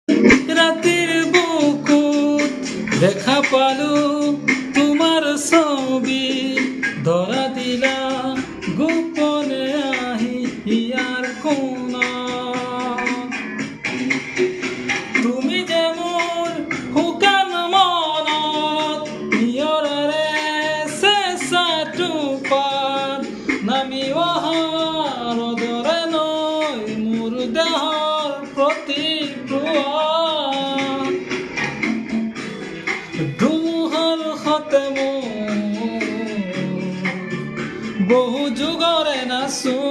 ৰাতেৰ বুকুত দেখা পালো তোমাৰ ছবি, ধৰা দিলা গোপনে আহি ইয়াৰ কোনা। তুমি যেমন শুকান মনত নিয়ৰেৰে চেঁচা টোপাত নামি অহাৰ দৰে নৈ মোৰ দেহৰ প্ৰতিক্ৰিয়া। ধুমুহাৰ সতে মোৰ বহু যুগৰে নাচো